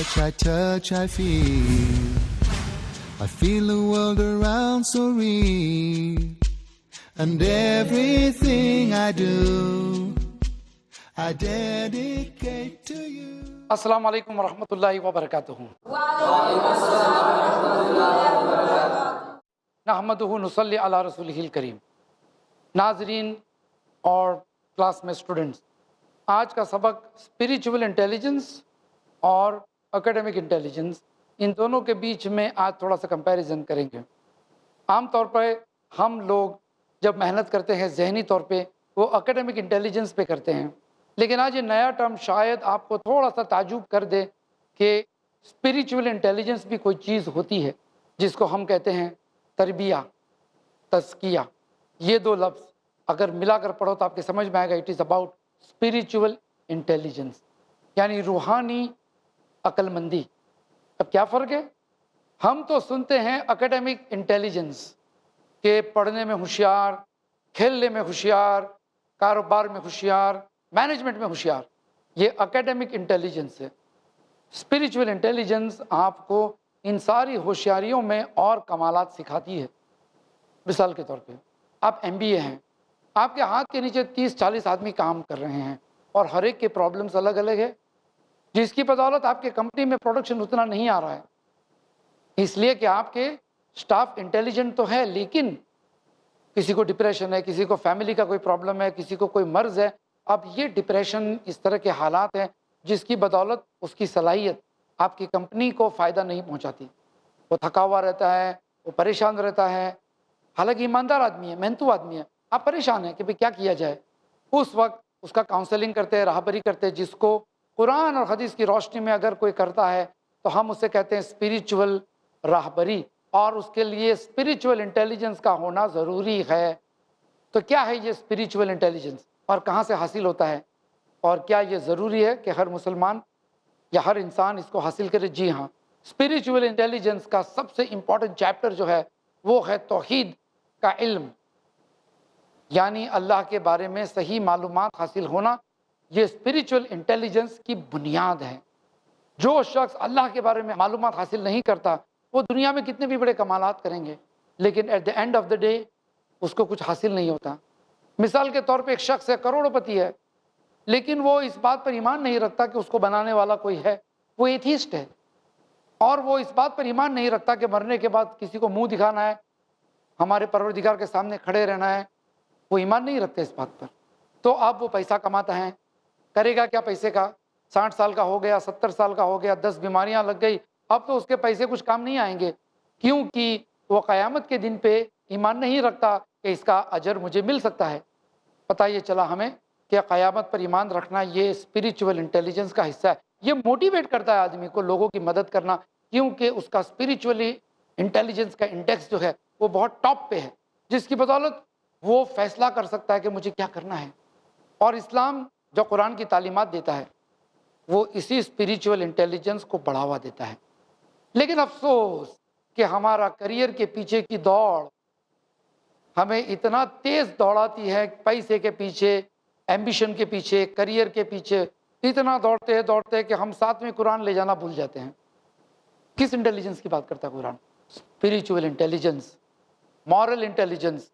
touch, I feel the world around so real, and everything I do, I dedicate to you. السلام علیکم ورحمۃ اللہ وبرکاتہ۔ نحمدہ نصلی علی رسولہ الکریم۔ ناظرین اور کلاس میں اسٹوڈنٹس، آج کا سبق اسپریچول انٹیلیجنس اور اکیڈمک انٹیلیجنس، ان دونوں کے بیچ میں آج تھوڑا سا کمپیریزن کریں گے۔ عام طور پہ ہم لوگ جب محنت کرتے ہیں ذہنی طور پہ وہ اکیڈمک انٹیلیجنس پہ کرتے ہیں، لیکن آج یہ نیا ٹرم شاید آپ کو تھوڑا سا تعجب کر دے کہ اسپریچول انٹیلیجنس بھی کوئی چیز ہوتی ہے جس کو ہم کہتے ہیں تربیہ، تزکیہ۔ یہ دو لفظ اگر ملا کر پڑھو تو آپ کے سمجھ میں آئے گا، it is about spiritual intelligence, یعنی روحانی عقل مندی۔ اب کیا فرق ہے؟ ہم تو سنتے ہیں اکیڈمک انٹیلیجنس کہ پڑھنے میں ہوشیار، کھیلنے میں ہوشیار، کاروبار میں ہوشیار، مینجمنٹ میں ہوشیار، یہ اکیڈمک انٹیلیجنس ہے۔ اسپریچول انٹیلیجنس آپ کو ان ساری ہوشیاریوں میں اور کمالات سکھاتی ہے۔ مثال کے طور پہ آپ ایم بی اے ہیں، آپ کے ہاتھ کے نیچے 30-40 آدمی کام کر رہے ہیں اور ہر ایک کے پرابلمس الگ الگ ہے، جس کی بدولت آپ کے کمپنی میں پروڈکشن اتنا نہیں آ رہا ہے، اس لیے کہ آپ کے سٹاف انٹیلیجنٹ تو ہے، لیکن کسی کو ڈپریشن ہے، کسی کو فیملی کا کوئی پرابلم ہے، کسی کو کوئی مرض ہے۔ اب یہ ڈپریشن اس طرح کے حالات ہیں جس کی بدولت اس کی صلاحیت آپ کی کمپنی کو فائدہ نہیں پہنچاتی، وہ تھکا ہوا رہتا ہے، وہ پریشان رہتا ہے، حالانکہ ایماندار آدمی ہے، محنتو آدمی ہے، آپ پریشان ہیں کہ بھئی کیا کیا جائے۔ اس وقت اس کا کاؤنسلنگ کرتے ہیں، راہبری کرتے ہیں، جس کو قرآن اور حدیث کی روشنی میں اگر کوئی کرتا ہے تو ہم اسے کہتے ہیں اسپریچول راہبری، اور اس کے لیے اسپریچول انٹیلیجنس کا ہونا ضروری ہے۔ تو کیا ہے یہ اسپریچول انٹیلیجنس اور کہاں سے حاصل ہوتا ہے، اور کیا یہ ضروری ہے کہ ہر مسلمان یا ہر انسان اس کو حاصل کرے؟ جی ہاں، اسپریچول انٹیلیجنس کا سب سے امپورٹنٹ چیپٹر جو ہے وہ ہے توحید کا علم، یعنی اللہ کے بارے میں صحیح معلومات حاصل ہونا۔ یہ اسپریچول انٹیلیجنس کی بنیاد ہے۔ جو شخص اللہ کے بارے میں معلومات حاصل نہیں کرتا وہ دنیا میں کتنے بھی بڑے کمالات کریں گے، لیکن at the end of the day اس کو کچھ حاصل نہیں ہوتا۔ مثال کے طور پہ ایک شخص ہے، کروڑوں پتی ہے، لیکن وہ اس بات پر ایمان نہیں رکھتا کہ اس کو بنانے والا کوئی ہے، وہ ایتھیسٹ ہے، اور وہ اس بات پر ایمان نہیں رکھتا کہ مرنے کے بعد کسی کو منہ دکھانا ہے، ہمارے پروردگار کے سامنے کھڑے رہنا ہے، وہ ایمان نہیں رکھتے اس بات پر۔ تو اب وہ پیسہ کماتا ہے، کرے گا کیا پیسے کا؟ 60 سال کا ہو گیا، 70 سال کا ہو گیا، 10 بیماریاں لگ گئی، اب تو اس کے پیسے کچھ کام نہیں آئیں گے، کیونکہ وہ قیامت کے دن پہ ایمان نہیں رکھتا کہ اس کا اجر مجھے مل سکتا ہے۔ پتہ یہ چلا ہمیں کہ قیامت پر ایمان رکھنا یہ اسپریچول انٹیلیجنس کا حصہ ہے۔ یہ موٹیویٹ کرتا ہے آدمی کو لوگوں کی مدد کرنا، کیونکہ اس کا اسپریچولی انٹیلیجنس کا انڈیکس جو ہے وہ بہت ٹاپ پہ ہے، جس کی بدولت وہ فیصلہ کر سکتا ہے کہ مجھے کیا کرنا ہے۔ اور اسلام جو قرآن کی تعلیمات دیتا ہے وہ اسی اسپریچول انٹیلیجنس کو بڑھاوا دیتا ہے۔ لیکن افسوس کہ ہمارا کریئر کے پیچھے کی دوڑ ہمیں اتنا تیز دوڑاتی ہے، پیسے کے پیچھے، ایمبیشن کے پیچھے، کریئر کے پیچھے اتنا دوڑتے ہیں کہ ہم ساتھ میں قرآن لے جانا بھول جاتے ہیں۔ کس انٹیلیجنس کی بات کرتا ہے قرآن؟ Spiritual intelligence, moral intelligence,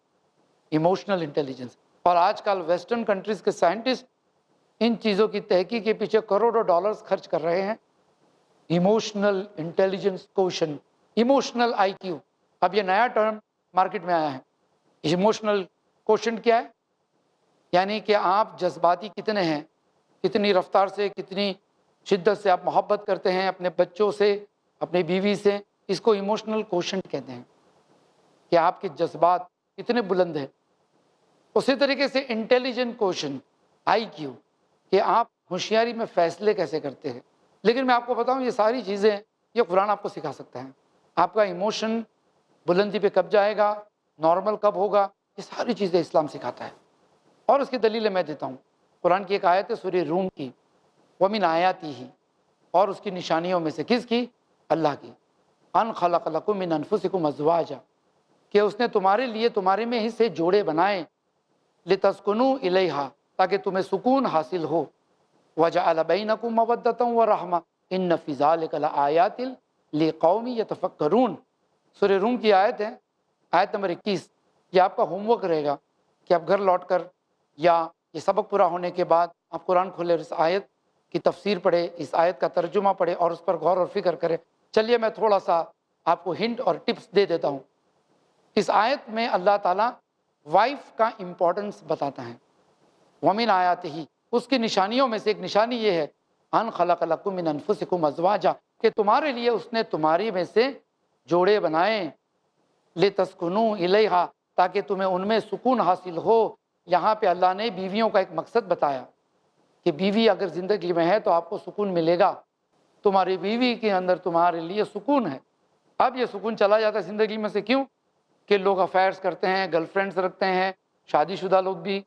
emotional intelligence. اور آج کل ویسٹرن کنٹریز کے سائنٹسٹ ان چیزوں کی تحقیق کے پیچھے کروڑوں ڈالرز خرچ کر رہے ہیں۔ ایموشنل انٹیلیجنس کوشن، ایموشنل آئی کیو، اب یہ نیا ٹرم مارکیٹ میں آیا ہے۔ ایموشنل کوشنٹ کیا ہے؟ یعنی کہ آپ جذباتی کتنے ہیں، کتنی رفتار سے، کتنی شدت سے آپ محبت کرتے ہیں اپنے بچوں سے، اپنی بیوی سے، اس کو ایموشنل کوشنٹ کہتے ہیں، کہ آپ کے جذبات کتنے بلند ہیں۔ اسی طریقے سے انٹیلیجنٹ کوشن، آئی کیو، کہ آپ ہوشیاری میں فیصلے کیسے کرتے ہیں۔ لیکن میں آپ کو بتاؤں یہ ساری چیزیں یہ قرآن آپ کو سکھا سکتا ہے۔ آپ کا ایموشن بلندی پہ کب جائے گا، نارمل کب ہوگا، یہ ساری چیزیں اسلام سکھاتا ہے۔ اور اس کی دلیلیں میں دیتا ہوں۔ قرآن کی ایک آیت ہے سورہ روم کی، وَمِنْ آیَاتِهِ، اور اس کی نشانیوں میں سے کس کی؟ اللہ کی، ان خلق لکم من انفسکم ازواجا، کہ اس نے تمہارے لیے تمہارے میں ہی سے جوڑے بنائے، لتسکنوا الیہا، تاکہ تمہیں سکون حاصل ہو، وجعل بینکم مودۃ ورحمہ، ان فی ذالک لآیات لقوم یتفکرون۔ سورہ روم کی آیت ہے، آیت نمبر 21۔ یہ آپ کا ہوم ورک رہے گا کہ آپ گھر لوٹ کر یا یہ سبق پورا ہونے کے بعد آپ قرآن کھولے اور اس آیت کی تفسیر پڑھے، اس آیت کا ترجمہ پڑھے اور اس پر غور اور فکر کرے۔ چلیے میں تھوڑا سا آپ کو ہنٹ اور ٹپس دے دیتا ہوں۔ اس آیت میں اللہ تعالیٰ وائف کا امپورٹنس بتاتا ہے۔ ومن آیاتہ، اس کی نشانیوں میں سے ایک نشانی یہ ہے ان خلق لکم من انفسکم ازواجا، کہ تمہارے لیے اس نے تمہاری میں سے جوڑے بنائے، لتسکنوا الیہا، تاکہ تمہیں ان میں سکون حاصل ہو۔ یہاں پہ اللہ نے بیویوں کا ایک مقصد بتایا کہ بیوی اگر زندگی میں ہے تو آپ کو سکون ملے گا، تمہاری بیوی کے اندر تمہارے لیے سکون ہے۔ اب یہ سکون چلا جاتا ہے زندگی میں سے، کیوں؟ کہ لوگ افیئرس کرتے ہیں، گرل فرینڈس رکھتے ہیں، شادی شدہ لوگ بھی،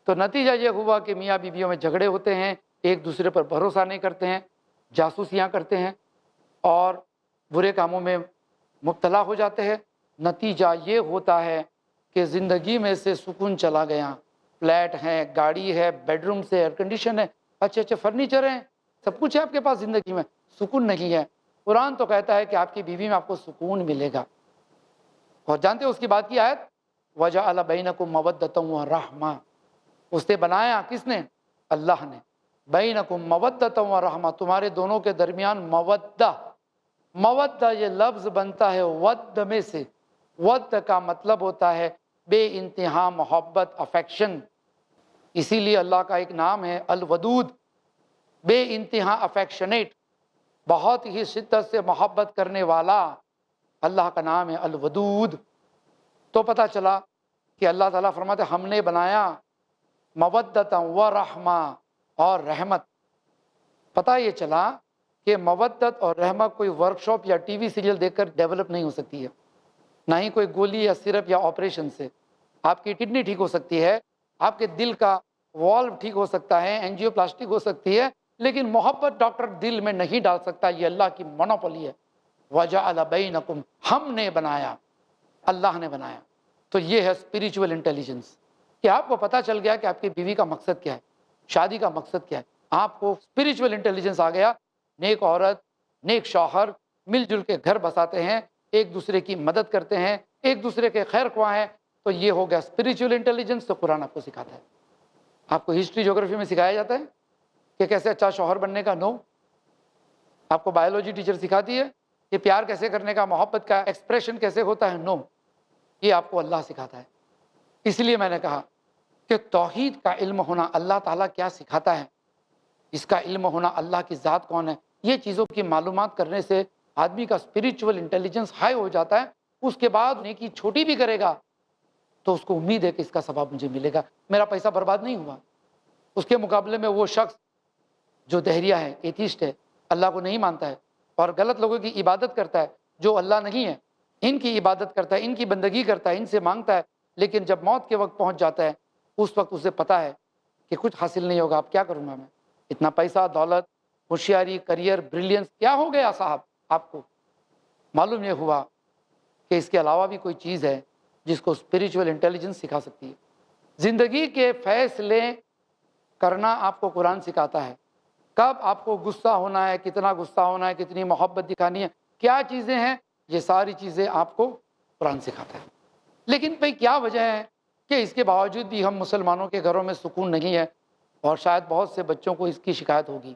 تو نتیجہ یہ ہوا کہ میاں بیویوں میں جھگڑے ہوتے ہیں، ایک دوسرے پر بھروسہ نہیں کرتے ہیں، جاسوسیاں کرتے ہیں اور برے کاموں میں مبتلا ہو جاتے ہیں۔ نتیجہ یہ ہوتا ہے کہ زندگی میں سے سکون چلا گیا۔ فلیٹ ہے، گاڑی ہے، بیڈ روم سے ایئر کنڈیشن ہے، اچھے اچھے فرنیچر ہیں، سب کچھ ہے آپ کے پاس، زندگی میں سکون نہیں ہے۔ قرآن تو کہتا ہے کہ آپ کی بیوی میں آپ کو سکون ملے گا۔ اور جانتے ہو اس کی بات کی آیت، وَجَعَلَ بَيْنَكُم مَّوَدَّةً وَرَحْمَةً، اس نے بنایا، کس نے؟ اللہ نے۔ بَيْنَكُم مَّوَدَّةً وَرَحْمَةً، تمہارے دونوں کے درمیان مودہ۔ مودہ یہ لفظ بنتا ہے ود میں سے۔ ود کا مطلب ہوتا ہے بے انتہا محبت، افیکشن۔ اسی لیے اللہ کا ایک نام ہے الودود، بے انتہا افیکشنیٹ، بہت ہی شدت سے محبت کرنے والا، اللہ کا نام ہے الودود۔ تو پتہ چلا کہ اللہ تعالیٰ فرماتے ہم نے بنایا مودۃ و رحمہ، اور رحمت۔ پتہ یہ چلا کہ مودت اور رحمت کوئی ورک شاپ یا ٹی وی سیریل دیکھ کر ڈیولپ نہیں ہو سکتی ہے، نہ ہی کوئی گولی یا سرپ یا آپریشن سے۔ آپ کی کڈنی ٹھیک ہو سکتی ہے، آپ کے دل کا والو ٹھیک ہو سکتا ہے، اینجیو پلاسٹک ہو سکتی ہے، لیکن محبت ڈاکٹر دل میں نہیں ڈال سکتا، یہ اللہ کی مونوپولی ہے۔ وَجَعَلَ بَيْنَكُمْ، ہم نے بنایا، اللہ نے بنایا۔ تو یہ ہے اسپریچول انٹیلیجنس، کہ آپ کو پتہ چل گیا کہ آپ کی بیوی کا مقصد کیا ہے، شادی کا مقصد کیا ہے، آپ کو اسپریچول انٹیلیجنس آ گیا۔ نیک عورت، نیک شوہر مل جل کے گھر بساتے ہیں، ایک دوسرے کی مدد کرتے ہیں، ایک دوسرے کے خیر خواہ ہیں، تو یہ ہو گیا اسپریچول انٹیلیجنس۔ تو قرآن آپ کو سکھاتا ہے۔ آپ کو ہسٹری جغرافی میں سکھایا جاتا ہے کہ کیسے اچھا شوہر بننے کا، نو۔ آپ کو بایولوجی ٹیچر سکھاتی ہے کہ پیار کیسے کرنے کا، محبت کا ایکسپریشن کیسے ہوتا ہے، نو۔ یہ آپ کو اللہ سکھاتا ہے۔ اس لیے میں نے کہا کہ توحید کا علم ہونا، اللہ تعالیٰ کیا سکھاتا ہے، اس کا علم ہونا، اللہ کی ذات کون ہے، یہ چیزوں کی معلومات کرنے سے آدمی کا اسپریچول انٹیلیجنس ہائی ہو جاتا ہے۔ اس کے بعد نیکی چھوٹی بھی کرے گا تو اس کو امید ہے کہ اس کا ثواب مجھے ملے گا، میرا پیسہ برباد نہیں ہوا۔ اس کے مقابلے میں وہ شخص جو دہریہ ہے، ایتھیسٹ ہے، اللہ کو نہیں مانتا ہے اور غلط لوگوں کی عبادت کرتا ہے، جو اللہ نہیں ہے، ان کی عبادت کرتا ہے، ان کی بندگی کرتا ہے، ان سے مانگتا ہے، لیکن جب موت کے وقت پہنچ جاتا ہے اس وقت اسے پتہ ہے کہ کچھ حاصل نہیں ہوگا، اب کیا کروں گا میں، اتنا پیسہ، دولت، ہوشیاری، کریئر، بریلینس، کیا ہو گیا صاحب آپ کو؟ معلوم یہ ہوا کہ اس کے علاوہ بھی کوئی چیز ہے جس کو اسپریچول انٹیلیجنس سکھا سکتی ہے۔ زندگی کے فیصلے کرنا آپ کو قرآن سکھاتا ہے، کب آپ کو غصہ ہونا ہے، کتنا غصہ ہونا ہے، کتنی محبت دکھانی ہے، کیا چیزیں ہیں، یہ ساری چیزیں آپ کو قرآن سکھاتا ہے۔ لیکن بھئی کیا وجہ ہے کہ اس کے باوجود بھی ہم مسلمانوں کے گھروں میں سکون نہیں ہے، اور شاید بہت سے بچوں کو اس کی شکایت ہوگی۔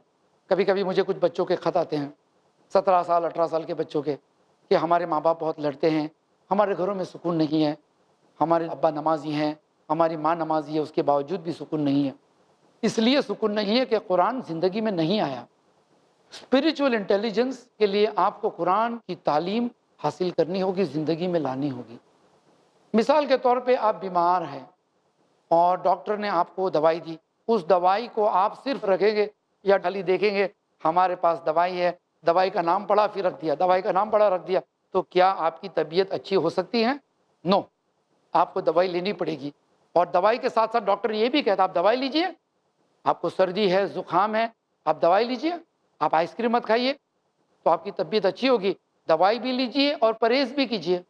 کبھی کبھی مجھے کچھ بچوں کے خط آتے ہیں، 17 سال 18 سال کے بچوں کے، کہ ہمارے ماں باپ بہت لڑتے ہیں، ہمارے گھروں میں سکون نہیں ہے، ہمارے ابا نمازی ہیں، ہماری ماں نمازی ہے، اس کے باوجود بھی سکون نہیں ہے۔ اس لیے سکون نہیں ہے کہ قرآن زندگی میں نہیں آیا۔ اسپریچول انٹیلیجنس کے لیے آپ کو قرآن کی تعلیم حاصل کرنی ہوگی، زندگی میں لانی ہوگی۔ مثال کے طور پہ آپ بیمار ہیں اور ڈاکٹر نے آپ کو دوائی دی، اس دوائی کو آپ صرف رکھیں گے یا خالی دیکھیں گے ہمارے پاس دوائی ہے، دوائی کا نام پڑھا پھر رکھ دیا، دوائی کا نام پڑھا رکھ دیا، تو کیا آپ کی طبیعت اچھی ہو سکتی ہے؟ نو، آپ کو دوائی لینی پڑے گی۔ اور دوائی کے ساتھ ساتھ ڈاکٹر یہ بھی کہتا ہے آپ دوائی لیجئے، آپ کو سردی ہے، زکام ہے، آپ دوائی لیجئے، آپ آئس کریم مت کھائیے تو آپ کی طبیعت اچھی ہوگی، دوائی بھی لیجئے اور پرہیز بھی کیجئے۔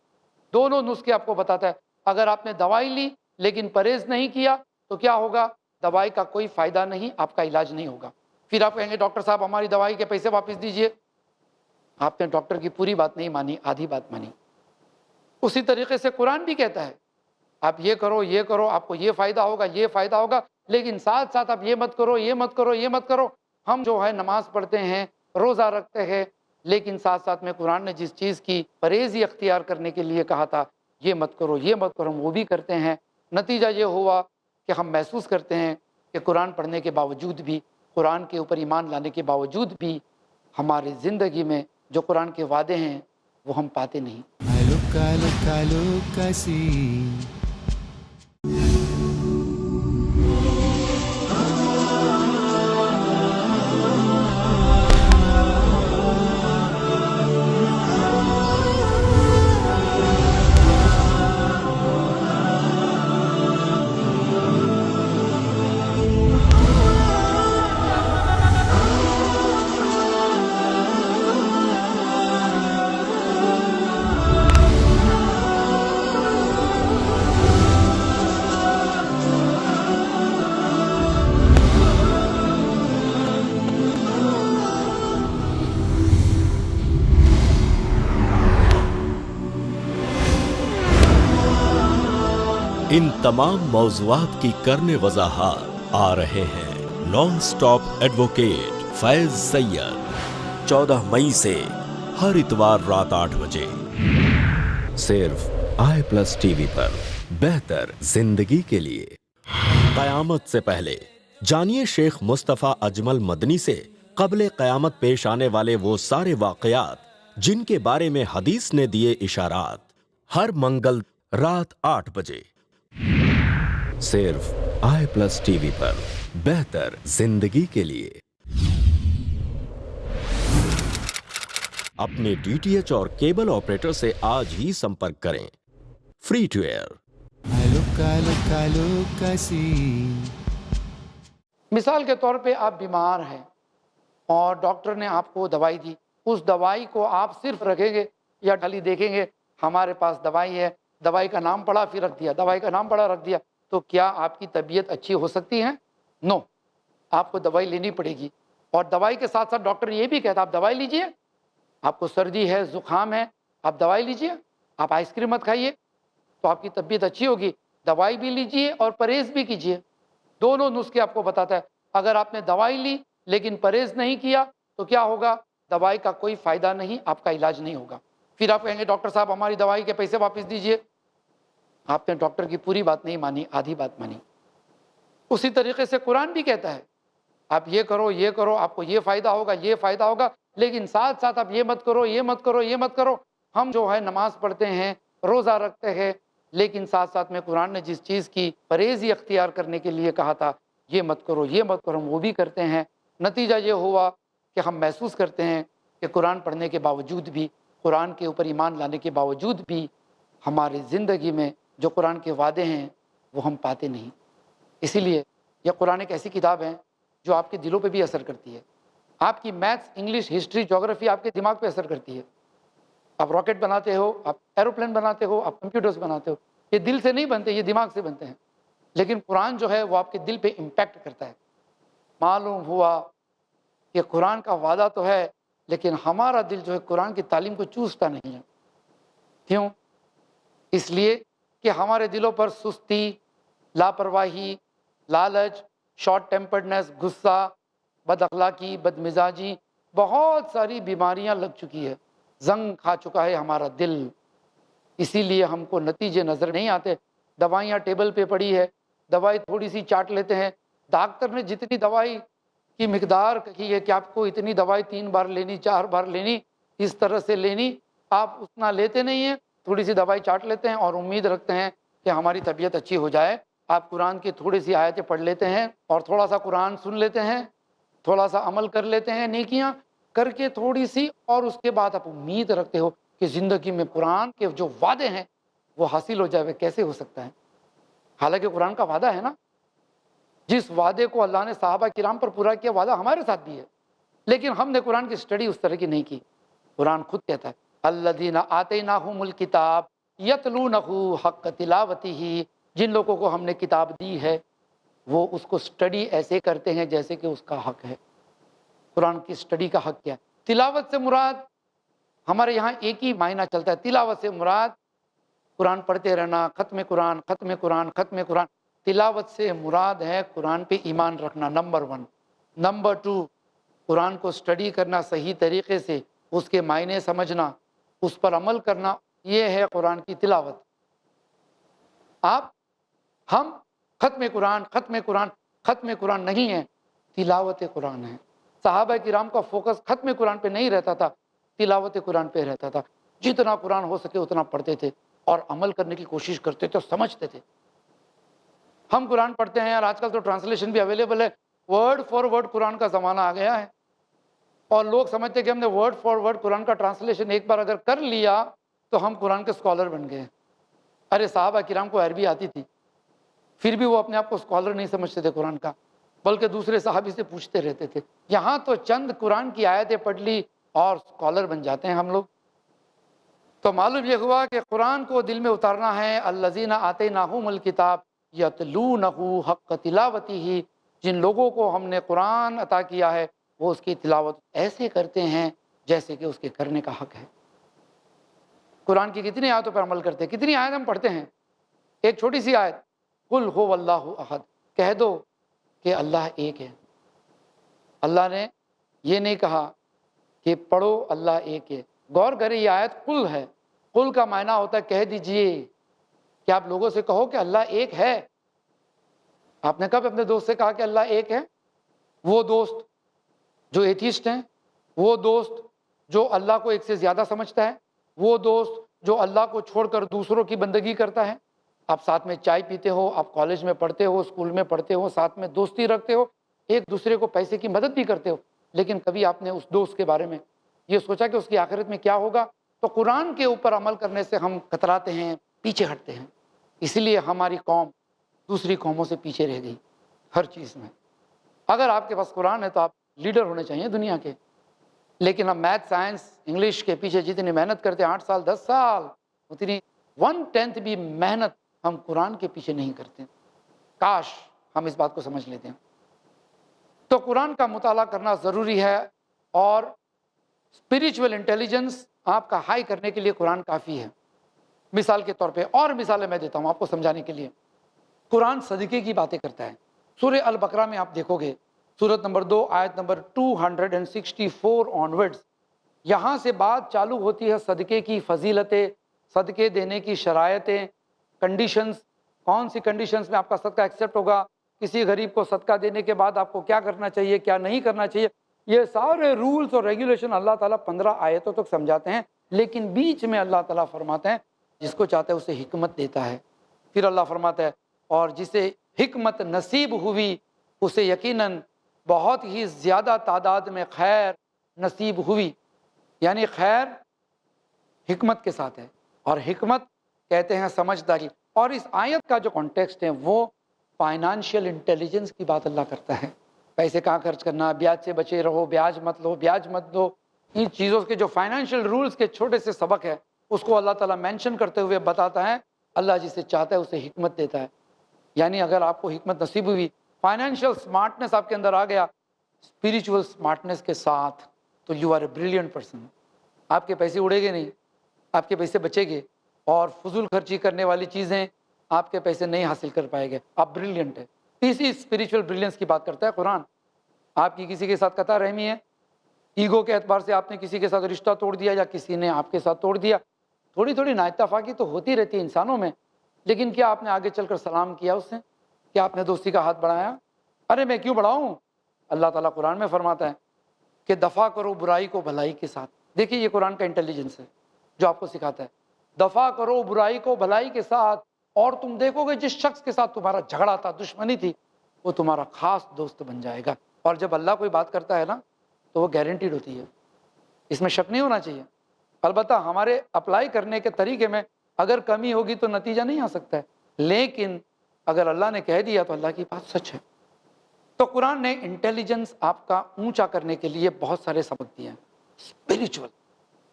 دونوں نسخے آپ کو بتاتا ہے۔ اگر آپ نے دوائی لی لیکن پرہیز نہیں کیا تو کیا ہوگا؟ دوائی کا کوئی فائدہ نہیں، آپ کا علاج نہیں ہوگا۔ پھر آپ کہیں گے ڈاکٹر صاحب ہماری دوائی کے پیسے واپس دیجئے. آپ نے ڈاکٹر کی پوری بات نہیں مانی، آدھی بات مانی. اسی طریقے سے قرآن بھی کہتا ہے آپ یہ کرو آپ کو یہ فائدہ ہوگا، یہ فائدہ ہوگا، لیکن ساتھ ساتھ آپ یہ مت کرو، یہ مت کرو، یہ مت کرو. ہم جو ہے نماز پڑھتے ہیں، روزہ رکھتے ہیں، لیکن ساتھ ساتھ میں قرآن نے جس چیز کی پرہیزی اختیار کرنے کے لیے کہا تھا یہ مت کرو، یہ مت کرو، ہم وہ بھی کرتے ہیں. نتیجہ یہ ہوا کہ ہم محسوس کرتے ہیں کہ قرآن پڑھنے کے باوجود بھی، قرآن کے اوپر ایمان لانے کے باوجود بھی ہماری زندگی میں جو قرآن کے وعدے ہیں وہ ہم پاتے نہیں. I look, I see. ان تمام موضوعات کی کرنے وضاحت آ رہے ہیں نان سٹاپ ایڈوکیٹ فیض سید 14 مئی سے ہر اتوار رات 8 بجے صرف i+ ٹی وی پر. بہتر زندگی کے لیے. قیامت سے پہلے جانیے شیخ مصطفیٰ اجمل مدنی سے قبل قیامت پیش آنے والے وہ سارے واقعات جن کے بارے میں حدیث نے دیے اشارات. ہر منگل رات 8 بجے صرف i+ ٹی وی پر. بہتر زندگی کے لیے. اپنے DTH اور کیبل آپریٹر سے آج ہی سمپرک کریں. Free to air. I look, I see. مثال کے طور پہ آپ بیمار ہیں اور ڈاکٹر نے آپ کو دوائی دی. اس دوائی کو آپ صرف رکھیں گے یا خالی دیکھیں گے ہمارے پاس دوائی ہے، دوائی کا نام پڑھا پھر رکھ دیا، دوائی کا نام پڑھا رکھ دیا، تو کیا آپ کی طبیعت اچھی ہو سکتی ہے؟ نو. آپ کو دوائی لینی پڑے گی. اور دوائی کے ساتھ ساتھ ڈاکٹر یہ بھی کہتا ہے آپ دوائی لیجئے. آپ کو سردی ہے، زکام ہے، آپ دوائی لیجئے. آپ آئس کریم مت کھائیے تو آپ کی طبیعت اچھی ہوگی. دوائی بھی لیجئے اور پرہیز بھی کیجئے. دونوں نسخے آپ کو بتاتا ہے. اگر آپ نے دوائی لی لیکن پرہیز نہیں کیا تو کیا ہوگا؟ دوائی کا کوئی فائدہ نہیں، آپ کا علاج نہیں ہوگا. پھر آپ کہیں گے ڈاکٹر صاحب ہماری دوائی کے پیسے واپس دیجئے. آپ نے ڈاکٹر کی پوری بات نہیں مانی، آدھی بات مانی. اسی طریقے سے قرآن بھی کہتا ہے آپ یہ کرو آپ کو یہ فائدہ ہوگا، یہ فائدہ ہوگا، لیکن ساتھ ساتھ آپ یہ مت کرو، یہ مت کرو، یہ مت کرو. ہم جو ہے نماز پڑھتے ہیں، روزہ رکھتے ہیں، لیکن ساتھ ساتھ میں قرآن نے جس چیز کی پرہیزی اختیار کرنے کے لیے کہا تھا یہ مت کرو، یہ مت کرو، ہم وہ بھی کرتے ہیں. نتیجہ یہ ہوا کہ ہم محسوس کرتے ہیں کہ قرآن پڑھنے کے باوجود بھی، قرآن کے اوپر ایمان لانے کے باوجود بھی ہماری زندگی میں جو قرآن کے وعدے ہیں وہ ہم پاتے نہیں. اسی لیے یہ قرآن ایک ایسی کتاب ہے جو آپ کے دلوں پہ بھی اثر کرتی ہے. آپ کی میتھس، انگلش، ہسٹری، جغرافی آپ کے دماغ پہ اثر کرتی ہے. آپ راکٹ بناتے ہو، آپ ایروپلین بناتے ہو، آپ کمپیوٹرز بناتے ہو. یہ دل سے نہیں بنتے، یہ دماغ سے بنتے ہیں. لیکن قرآن جو ہے وہ آپ کے دل پہ امپیکٹ کرتا ہے. معلوم ہوا کہ قرآن کا وعدہ تو ہے لیکن ہمارا دل جو ہے قرآن کی تعلیم کو چوستا نہیں ہے. کیوں؟ اس لیے کہ ہمارے دلوں پر سستی، لاپرواہی، لالچ، شارٹ ٹیمپرڈنس، غصہ، بد اخلاقی، بد مزاجی، بہت ساری بیماریاں لگ چکی ہے. زنگ کھا چکا ہے ہمارا دل. اسی لیے ہم کو نتیجے نظر نہیں آتے. دوائیاں ٹیبل پہ پڑی ہے، دوائی تھوڑی سی چاٹ لیتے ہیں. ڈاکٹر نے جتنی دوائی کی مقدار کی ہے کہ آپ کو اتنی دوائی 3 بار لینی، 4 بار لینی، اس طرح سے لینی، آپ اتنا لیتے نہیں ہیں. تھوڑی سی دوائی چاٹ لیتے ہیں اور امید رکھتے ہیں کہ ہماری طبیعت اچھی ہو جائے. آپ قرآن کی تھوڑی سی آیتیں پڑھ لیتے ہیں اور تھوڑا سا قرآن سن لیتے ہیں، تھوڑا سا عمل کر لیتے ہیں، نیکیاں کر کے تھوڑی سی، اور اس کے بعد آپ امید رکھتے ہو کہ زندگی میں قرآن کے جو وعدے ہیں وہ حاصل ہو جائے. کیسے ہو سکتا ہے؟ حالانکہ قرآن کا وعدہ ہے نا. جس وعدے کو اللہ نے صحابہ کرام پر پورا کیا، وعدہ ہمارے ساتھ بھی ہے. لیکن ہم نے قرآن کی سٹڈی اس طرح کی نہیں کی. قرآن خود کہتا ہے الذین آتیناہم الکتاب یتلونہ حق تلاوتہ، جن لوگوں کو ہم نے کتاب دی ہے وہ اس کو سٹڈی ایسے کرتے ہیں جیسے کہ اس کا حق ہے. قرآن کی اسٹڈی کا حق کیا ہے؟ تلاوت سے مراد ہمارے یہاں ایک ہی معنی چلتا ہے، تلاوت سے مراد قرآن پڑھتے رہنا، ختم قرآن ختم قرآن ختم قرآن۔ تلاوت سے مراد ہے قرآن پہ ایمان رکھنا، نمبر 1۔ نمبر 2، قرآن کو اسٹڈی کرنا صحیح طریقے سے، اس کے معنی سمجھنا، اس پر عمل کرنا، یہ ہے قرآن کی تلاوت۔ ہم ختم قرآن ختم قرآن ختم قرآن نہیں ہیں، تلاوت قرآن ہے۔ صحابہ کرام کا فوکس ختم قرآن پہ نہیں رہتا تھا، تلاوت قرآن پہ رہتا تھا۔ جتنا قرآن ہو سکے اتنا پڑھتے تھے اور عمل کرنے کی کوشش کرتے تھے اور سمجھتے تھے۔ ہم قرآن پڑھتے ہیں اور آج کل تو ٹرانسلیشن بھی اویلیبل ہے، ورڈ فار ورڈ قرآن کا زمانہ آ گیا ہے، اور لوگ سمجھتے ہیں کہ ہم نے ورڈ فار ورڈ قرآن کا ٹرانسلیشن ایک بار اگر کر لیا تو ہم قرآن کے اسکالر بن گئے۔ ارے صحابہ کرام کو عربی آتی تھی، پھر بھی وہ اپنے آپ کو اسکالر نہیں سمجھتے تھے قرآن کا، بلکہ دوسرے صحابی سے پوچھتے رہتے تھے۔ یہاں تو چند قرآن کی آیتیں پڑھ لی اور اسکالر بن جاتے ہیں ہم لوگ۔ تو معلوم یہ ہوا کہ قرآن کو دل میں اتارنا ہے۔ الذین آتیناہم الکتاب یتلونہ حق تلاوتہ، جن لوگوں کو ہم نے قرآن عطا کیا ہے وہ اس کی تلاوت ایسے کرتے ہیں جیسے کہ اس کے کرنے کا حق ہے۔ قرآن کی کتنی آیتوں پر عمل کرتے ہیں، کتنی آیت ہم پڑھتے ہیں؟ ایک چھوٹی سی آیت، قل هو اللہ احد، کہہ دو کہ اللہ ایک ہے۔ اللہ نے یہ نہیں کہا کہ پڑھو اللہ ایک ہے۔ غور کریں، یہ آیت قل ہے، قل کا معنی ہوتا ہے کہہ دیجئے، کہ آپ لوگوں سے کہو کہ اللہ ایک ہے۔ آپ نے کب اپنے دوست سے کہا کہ اللہ ایک ہے؟ وہ دوست جو ایتھیسٹ ہیں، وہ دوست جو اللہ کو ایک سے زیادہ سمجھتا ہے، وہ دوست جو اللہ کو چھوڑ کر دوسروں کی بندگی کرتا ہے۔ آپ ساتھ میں چائے پیتے ہو، آپ کالج میں پڑھتے ہو، اسکول میں پڑھتے ہو، ساتھ میں دوستی رکھتے ہو، ایک دوسرے کو پیسے کی مدد بھی کرتے ہو، لیکن کبھی آپ نے اس دوست کے بارے میں یہ سوچا کہ اس کی آخرت میں کیا ہوگا؟ تو قرآن کے اوپر عمل کرنے سے ہم کتراتے ہیں، پیچھے ہٹتے ہیں۔ اس لیے ہماری قوم دوسری قوموں سے پیچھے رہ گئی ہر چیز میں۔ اگر آپ کے پاس قرآن ہے تو آپ لیڈر ہونے چاہیے دنیا کے، لیکن ہم میتھ سائنس انگلش کے پیچھے جتنی محنت کرتے ہیں 8 سال 10 سال، اتنی 1/10 بھی محنت ہم قرآن کے پیچھے نہیں کرتے۔ کاش ہم اس بات کو سمجھ لیتے ہیں۔ تو قرآن کا مطالعہ کرنا ضروری ہے، اور اسپریچول انٹیلیجنس آپ کا ہائی کرنے کے لیے قرآن کافی ہے۔ مثال کے طور پہ اور مثالیں میں دیتا ہوں آپ کو سمجھانے کے لیے۔ قرآن صدقے کی باتیں کرتا ہے۔ سورہ البقرہ میں آپ دیکھو گے، سورت نمبر 2 آیت نمبر 264 آنورڈز، یہاں سے بات چالو ہوتی ہے صدقے کی فضیلتیں، صدقے دینے کی شرائطیں، کنڈیشنز، کون سی کنڈیشنز میں آپ کا صدقہ ایکسیپٹ ہوگا، کسی غریب کو صدقہ دینے کے بعد آپ کو کیا کرنا چاہیے، کیا نہیں کرنا چاہیے۔ یہ سارے رولز اور ریگولیشن اللہ تعالیٰ 15 آیتوں تک سمجھاتے ہیں، لیکن بیچ میں اللہ تعالیٰ فرماتے ہیں جس کو چاہتا ہے اسے حکمت دیتا ہے۔ پھر اللہ فرماتا ہے اور جسے حکمت نصیب ہوئی اسے یقیناً بہت ہی زیادہ تعداد میں خیر نصیب ہوئی، یعنی خیر حکمت کے ساتھ ہے، اور حکمت کہتے ہیں سمجھداری۔ اور اس آیت کا جو کانٹیکسٹ ہے وہ فائنانشیل انٹیلیجنس کی بات اللہ کرتا ہے۔ پیسے کہاں خرچ کرنا، بیاج سے بچے رہو، بیاج مت لو، بیاج مت دو، ان چیزوں کے جو فائنینشیل رولز کے چھوٹے سے سبق ہے اس کو اللہ تعالیٰ مینشن کرتے ہوئے بتاتا ہے اللہ جسے چاہتا ہے اسے حکمت دیتا ہے۔ یعنی اگر آپ کو حکمت نصیب ہوئی، فائنینشیل سمارٹنس آپ کے اندر آ گیا اسپریچول سمارٹنس کے ساتھ، تو you are a brilliant person. آپ کے پیسے اڑے گے نہیں، آپ کے پیسے بچے گے، اور فضول خرچی کرنے والی چیزیں آپ کے پیسے نہیں حاصل کر پائے گے، آپ بریلینٹ ہے۔ اسی اسپریچول بریلینس کی بات کرتا ہے قرآن۔ آپ کی کسی کے ساتھ قطع رحمی ہے، ایگو کے اعتبار سے آپ نے کسی کے ساتھ رشتہ توڑ دیا یا کسی نے آپ کے ساتھ توڑ دیا، تھوڑی تھوڑی نااتفاقی تو ہوتی رہتی ہے انسانوں میں، لیکن کیا آپ نے آگے چل کر سلام کیا اس سے؟ کیا آپ نے دوستی کا ہاتھ بڑھایا؟ ارے میں کیوں بڑھاؤں؟ اللہ تعالیٰ قرآن میں فرماتا ہے کہ دفع کرو برائی کو بھلائی کے ساتھ۔ دیکھیے یہ قرآن کا انٹیلیجنس ہے جو آپ کو سکھاتا ہے، دفع کرو برائی کو بھلائی کے ساتھ، اور تم دیکھو گے جس شخص کے ساتھ تمہارا جھگڑا تھا، دشمنی تھی، وہ تمہارا خاص دوست بن جائے گا۔ اور جب اللہ کوئی بات کرتا ہے نا تو وہ گارنٹیڈ ہوتی ہے، اس میں شک نہیں ہونا چاہیے۔ البتہ ہمارے اپلائی کرنے کے طریقے میں اگر کمی ہوگی تو نتیجہ نہیں آ سکتا ہے، لیکن اگر اللہ نے کہہ دیا تو اللہ کی بات سچ ہے۔ تو قرآن نے انٹیلیجنس آپ کا اونچا کرنے کے لیے بہت سارے سبق دیے ہیں۔ اسپریچول،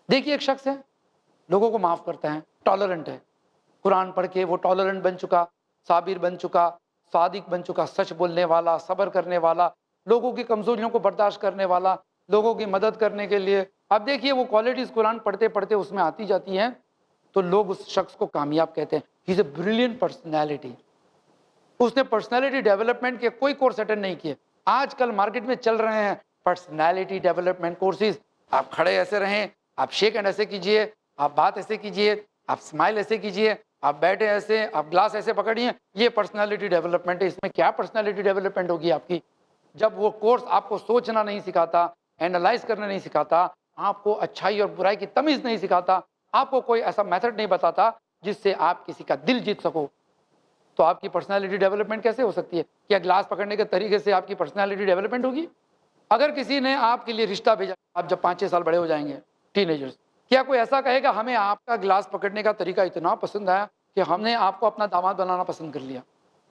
دیکھیے ایک شخص ہے لوگوں کو معاف کرتا ہے، ٹالرنٹ ہے، قرآن پڑھ کے وہ ٹالرنٹ بن چکا، صابر بن چکا، صادق بن چکا، سچ بولنے والا، صبر کرنے والا، لوگوں کی کمزوریوں کو برداشت کرنے والا، لوگوں کی مدد کرنے کے لیے. اب دیکھیے وہ کوالٹیز قرآن پڑھتے پڑھتے اس میں آتی جاتی ہیں تو لوگ اس شخص کو کامیاب کہتے ہیں. ہی از اے بریلینٹ پرسنالٹی. اس نے پرسنالٹی ڈیولپمنٹ کے کوئی کورس اٹینڈ نہیں کیے. آج کل مارکیٹ میں چل رہے ہیں پرسنالٹی ڈیولپمنٹ کورسز. آپ کھڑے ایسے رہیں, آپ شیک ہینڈ ایسے کیجئے, آپ بات ایسے کیجئے, آپ اسمائل ایسے کیجئے, آپ بیٹھے ایسے, آپ گلاس ایسے پکڑیے. یہ پرسنالٹی ڈیولپمنٹ ہے. اس میں کیا پرسنالٹی ڈیولپمنٹ ہوگی آپ کی جب وہ کورس آپ کو سوچنا نہیں سکھاتا, اینالائز کرنا نہیں سکھاتا, آپ کو اچھائی اور برائی کی تمیز نہیں سکھاتا, آپ کو کوئی ایسا میتھڈ نہیں بتاتا جس سے آپ کسی کا دل جیت سکو. تو آپ کی پرسنالٹی ڈیولپمنٹ کیسے ہو سکتی ہے؟ کیا گلاس پکڑنے کے طریقے سے آپ کی پرسنالٹی ڈیولپمنٹ ہوگی؟ اگر کسی نے آپ کے لیے رشتہ بھیجا, آپ جب 5-6 سال بڑے ہو جائیں گے, ٹین ایجرس, کیا کوئی ایسا کہے گا ہمیں آپ کا گلاس پکڑنے کا طریقہ اتنا پسند آیا کہ ہم نے آپ کو اپنا داماد بنانا پسند کر لیا؟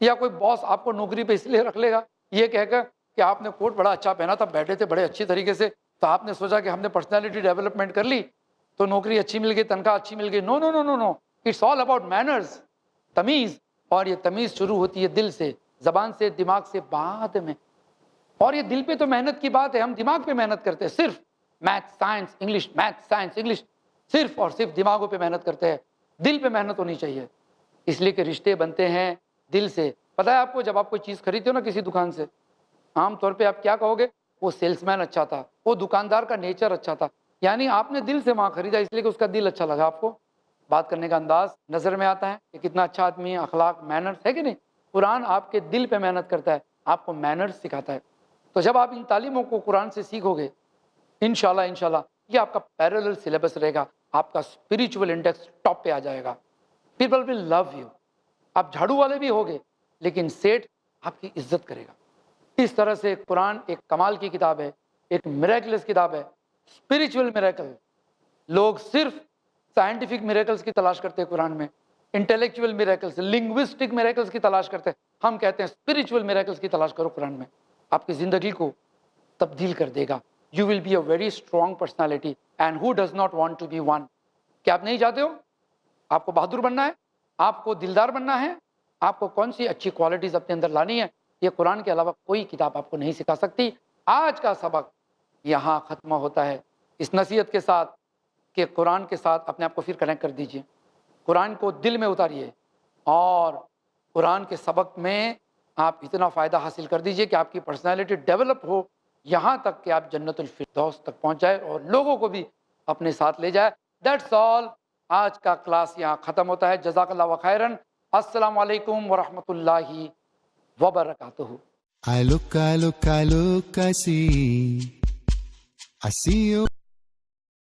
یا کوئی باس آپ کو نوکری پہ اس لیے رکھ لے گا یہ کہہ کر کہ آپ نے کوٹ بڑا اچھا پہنا تھا, بیٹھے تھے بڑے اچھی طریقے سے, تو آپ نے سوچا کہ ہم نے پرسنالٹی ڈیولپمنٹ کر لی تو نوکری اچھی مل گئی, تنخواہ اچھی مل گئی؟ نو نو نو نو نو, اٹس آل اباؤٹ مینرز, تمیز. اور یہ تمیز شروع ہوتی ہے دل سے, زبان سے, دماغ سے, بعد میں. اور یہ دل پہ تو محنت کی بات ہے, ہم دماغ پہ محنت کرتے ہیں, صرف math science English, math science English, صرف اور صرف دماغوں پہ محنت کرتے ہیں. دل پہ محنت ہونی چاہیے, اس لیے کہ رشتے بنتے ہیں دل سے. پتہ ہے آپ کو, جب آپ کوئی چیز خریدتے ہو نا کسی دکان سے, عام طور پہ آپ کیا کہو گے؟ وہ سیلس مین اچھا تھا, وہ دکاندار کا نیچر اچھا تھا. یعنی آپ نے دل سے وہاں خریدا اس لیے کہ اس کا دل اچھا لگا آپ کو, بات کرنے کا انداز نظر میں آتا ہے کہ کتنا اچھا آدمی ہے, اخلاق, مینرز ہے کہ نہیں. قرآن آپ کے دل پہ محنت کرتا ہے, آپ کو مینرز سکھاتا ہے. تو جب آپ ان تعلیموں کو قرآن سے سیکھو گے انشاءاللہ یہ آپ کا پیرلل سلیبس رہے گا, آپ کا اسپریچول انڈیکس ٹاپ پہ آ جائے گا. People will love you. آپ جھاڑو والے بھی ہوگے لیکن سیٹ آپ کی عزت کرے گا. اس طرح سے قرآن ایک کمال کی کتاب ہے, ایک میریکلس کتاب ہے, اسپریچول میریکل. لوگ صرف سائنٹیفک میریکلس کی تلاش کرتے ہیں قرآن میں, انٹلیکچوئل میریکلس, لنگوسٹک میریکلس کی تلاش کرتے ہیں. ہم کہتے ہیں اسپریچول میریکلس کی تلاش کرو قرآن میں, آپ کی زندگی کو تبدیل کر دے گا. You will be a very strong personality, and who does not want to be one. کیا آپ نہیں چاہتے ہو؟ آپ کو بہادر بننا ہے, آپ کو دلدار بننا ہے, آپ کو کون سی اچھی کوالٹیز اپنے اندر لانی ہے, یہ قرآن کے علاوہ کوئی کتاب آپ کو نہیں سکھا سکتی. آج کا سبق یہاں ختم ہوتا ہے اس نصیحت کے ساتھ کہ قرآن کے ساتھ اپنے آپ کو پھر کنیکٹ کر دیجئے, قرآن کو دل میں اتاریے, اور قرآن کے سبق میں آپ اتنا فائدہ حاصل کر دیجئے کہ آپ کی پرسنالٹی ڈیولپ ہو, یہاں تک کہ آپ جنت الفردوس تک پہنچ جائے اور لوگوں کو بھی اپنے ساتھ لے جائے. That's all. آج کا کلاس یہاں ختم ہوتا ہے. جزاک اللہ خیرن. السلام علیکم ورحمۃ اللہ وبرکاتہ. I look, I see you.